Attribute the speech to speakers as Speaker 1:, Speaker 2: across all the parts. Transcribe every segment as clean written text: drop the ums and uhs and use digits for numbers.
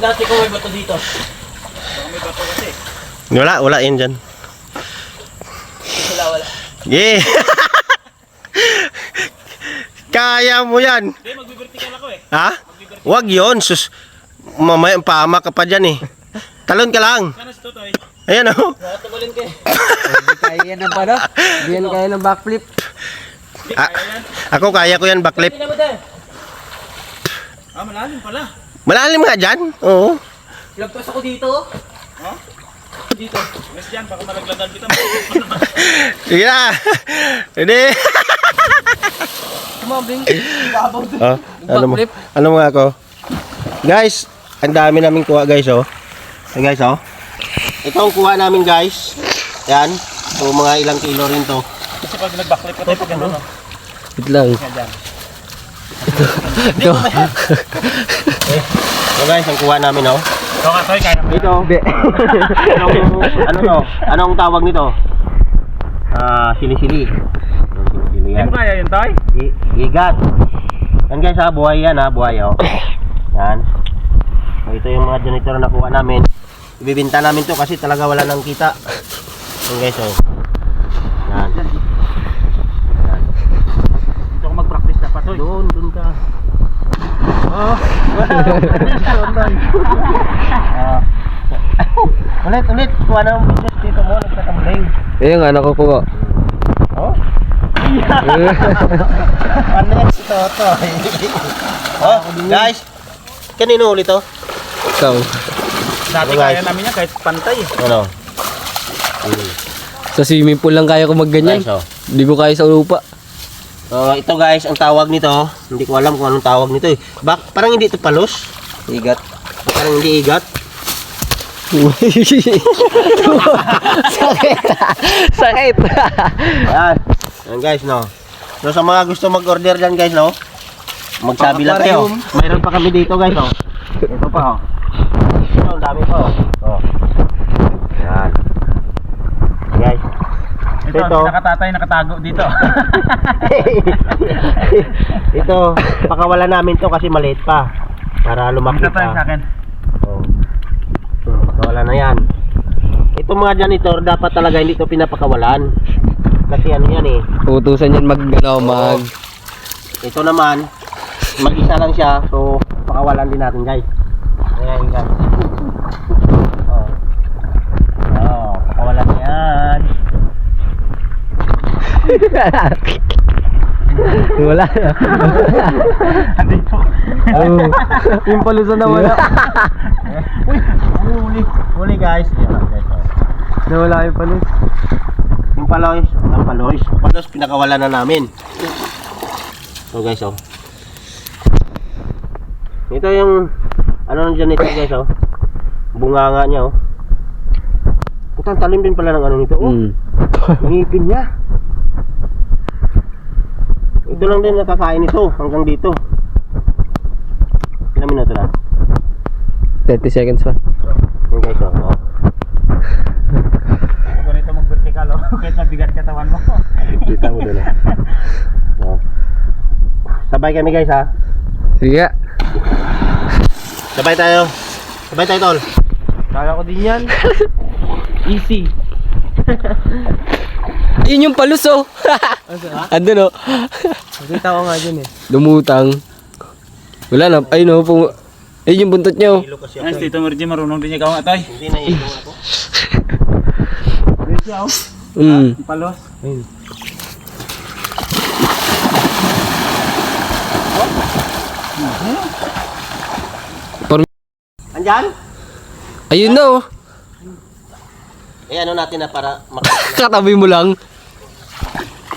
Speaker 1: Dati ko may bato dito. Baka may bato kasi.
Speaker 2: Wala yan dyan.
Speaker 1: Wala.
Speaker 2: Yeah! Kaya mo yan.
Speaker 1: Hindi, magbivertical ako eh.
Speaker 2: Ha? Wag yun. Sus, mamaya pama ka pa dyan eh. Talon ka lang.
Speaker 1: Sana si Totoy.
Speaker 2: Ayan o.
Speaker 1: Tumalin ka eh.
Speaker 3: Hindi kaya yan ng ano? Hindi yan kaya ng backflip.
Speaker 1: Hindi, kaya yan.
Speaker 2: Ako kaya ko yan backflip.
Speaker 1: Hindi naman dahil. Malalim pala.
Speaker 2: Malalim nga dyan. Oo.
Speaker 1: Lagpas ako dito. Ha? Dito. Mas dyan, baka malaglagan kita.
Speaker 2: Sige na. Hindi.
Speaker 1: Kumabing.
Speaker 2: Oh, ano mo ako? Guys, ang dami namin kuha guys oh. Ayan guys oh. Ito ang kuha namin guys. Yan. So mga ilang kilo rin to.
Speaker 1: Kasi pag nag-backflip ka tayo pag gano'n.
Speaker 3: Wait lang.
Speaker 2: Ito. So guys, ang kuha namin oh.
Speaker 1: Ito nga Toy, kaya mo.
Speaker 2: Ito. Ano to? Anong tawag nito? Sili-sili. Sili-sili
Speaker 1: Hindi
Speaker 2: yan.
Speaker 1: mo kaya yun Toy?
Speaker 2: Igat. Yan guys ha, buhay yan ha, buhay oh. Yan. So ito yung mga janitor na nakuha namin. Ibibinta namin to kasi talaga wala nang kita. Yan guys oh. Yan. Yan.
Speaker 1: Dito ako mag-practice na pa Toy.
Speaker 2: Doon ka. Oh. Ulit. Kuha na ang business dito mo, nagtatambling.
Speaker 3: Ayun nga, nakukuha.
Speaker 2: Oh? Ano yan si Toto? Oh, guys. Kanino ulit to?
Speaker 3: Ikaw.
Speaker 1: Dati
Speaker 2: Guys.
Speaker 1: kaya namin yan kahit pantay eh.
Speaker 2: Ano?
Speaker 3: Sa swimming pool lang kaya ko magganyan.
Speaker 2: Guys, oh.
Speaker 3: Hindi ko kaya sa lupa.
Speaker 2: Ito guys, ang tawag nito, hindi ko alam kung anong tawag nito eh. Parang hindi ito palos.
Speaker 3: Igat.
Speaker 2: Parang hindi igat.
Speaker 3: Sakit.
Speaker 2: Ayan. Ayan guys, no. So sa mga gusto mag-order dyan guys, no. Magsabi lang kayo. Mayroon pa kami dito guys, no. Ito pa, oh. Ito, ang dami pa, oh. Oh. Ayan. Guys.
Speaker 1: Ito, nakatatay nakatago dito.
Speaker 2: Ito, pakawalan namin to kasi maliit pa. Para lumaki
Speaker 1: Ito Toy sa
Speaker 2: pa.
Speaker 1: akin.
Speaker 2: Oh. Pakawalan na yan. Ito mga janitor, dapat talaga hindi to pinapakawalan. Kasi ano yan eh.
Speaker 3: Utusan yan mag.
Speaker 2: Ito naman, mag-isa lang siya. So, pakawalan din natin guys. Ayan guys. Oh. Oh, pakawalan yan.
Speaker 3: Wala na.
Speaker 1: Dito.
Speaker 3: Yung palusan na wala.
Speaker 2: Huli guys. Ayan guys. Oh.
Speaker 3: Nawala yung palus.
Speaker 2: Yung palos, pinakawalan na namin. So guys, oh. Ito yung ano nandiyan nito guys, oh. Bunganga niya, oh. Putang talim din pala ng ano nito, oh. Ngipin niya. Ito lang din nakakain ito hanggang dito. Ilang minuto na?
Speaker 3: 30 seconds pa.
Speaker 2: Yung guys, oh.
Speaker 1: Ganito mag-vertical oh. Kahit mabigat katawan mo.
Speaker 2: Kita mo doon, oh. Sabay kami guys, ha.
Speaker 3: Sige.
Speaker 2: Sabay tayo, tol.
Speaker 3: Kala ko din yan. Easy. Yun yung palus oh. Andun oh. Nakita ko nga dyan eh. Lumutang. Wala na. Ay no. Ayun yung buntot niya oh.
Speaker 1: Nice, Tito Mergy, marunong din niya ikaw nga Toy.
Speaker 2: Hindi na ilong ako.
Speaker 1: Dito oh. Palos.
Speaker 3: Ayun.
Speaker 2: Andyan?
Speaker 3: Ayun na oh.
Speaker 2: Eh ano natin na para
Speaker 3: Katabi mo lang.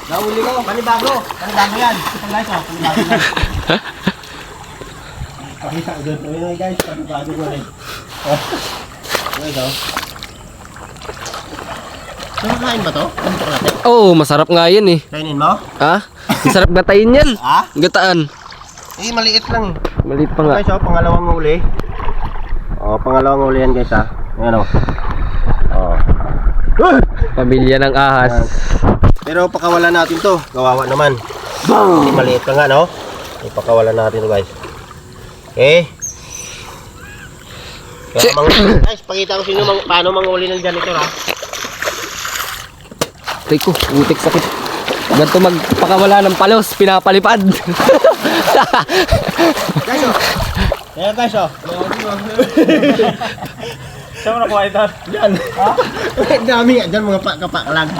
Speaker 2: Nahuli ko, panibago yan. Ito guys, oh, panibago yan. Pakita ko doon. Ayun guys, panibago ko rin. Oh. Guys, oh. Kumakain ba to? Ano to natin?
Speaker 3: Oo, masarap nga yan eh.
Speaker 2: Kainin mo?
Speaker 3: Ha? Masarap gatayin yan.
Speaker 2: Ha?
Speaker 3: Gataan.
Speaker 2: Eh, maliit lang eh.
Speaker 3: Maliit pa nga.
Speaker 2: Guys, oh, pangalawang huli. Oh, pangalawang huli yan guys, ha. Ayan, oh. Oh.
Speaker 3: Pamilya ng ahas.
Speaker 2: Pero pakawalan natin to. Kawawa naman. Hindi maliit pa nga, no? Ipakawalan natin to guys. Okay. Kaya guys, pakita ko sa inyo paano manghuli ng janitor ha.
Speaker 3: Teko, utik sakit. Ganito magpakawala ng palos, pinapalipad.
Speaker 2: Guys oh. Ayan guys oh.
Speaker 1: Saan mo nakuha ito?
Speaker 2: Yan. Ha? Dami nga dyan mga kapaklag.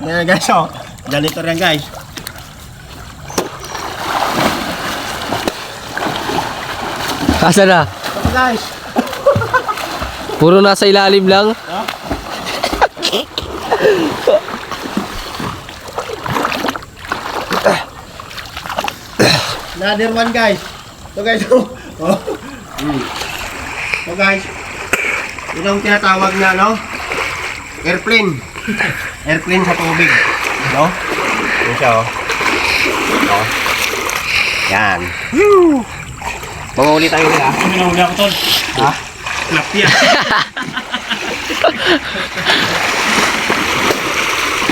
Speaker 2: Yan guys oh. Janitor yan guys.
Speaker 3: Asa na?
Speaker 2: Ito guys.
Speaker 3: Puro nasa ilalim lang.
Speaker 2: Another one guys. Ito guys oh. Ito guys. Ito ang tinatawag na no? Airplane. Airplane sa tubig. No? Yan siya oh. No? Yan. Woo! Manghuli tayo nila.
Speaker 1: Kami nahuli ako tol.
Speaker 2: Ha?
Speaker 1: Tilapia.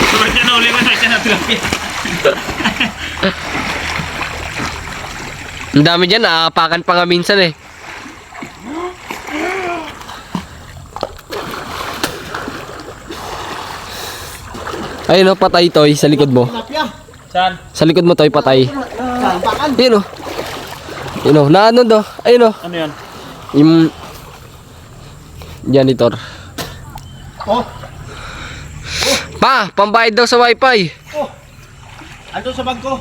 Speaker 1: Sobrang siya nahuli ko siya na tilapia.
Speaker 3: Ang dami dyan, naapakan pa nga minsan eh. Ayun o, patay Toy sa likod mo.
Speaker 2: Tilapia.
Speaker 1: Saan?
Speaker 3: Sa likod mo Toy, patay.
Speaker 2: Salpakan.
Speaker 3: Ayun o. Ayun o, naano do. Ayun o.
Speaker 1: Ano yan?
Speaker 3: Yung janitor.
Speaker 2: Oh.
Speaker 3: Pa, pambayad daw sa wifi.
Speaker 2: Oh. Ando sa bag ko.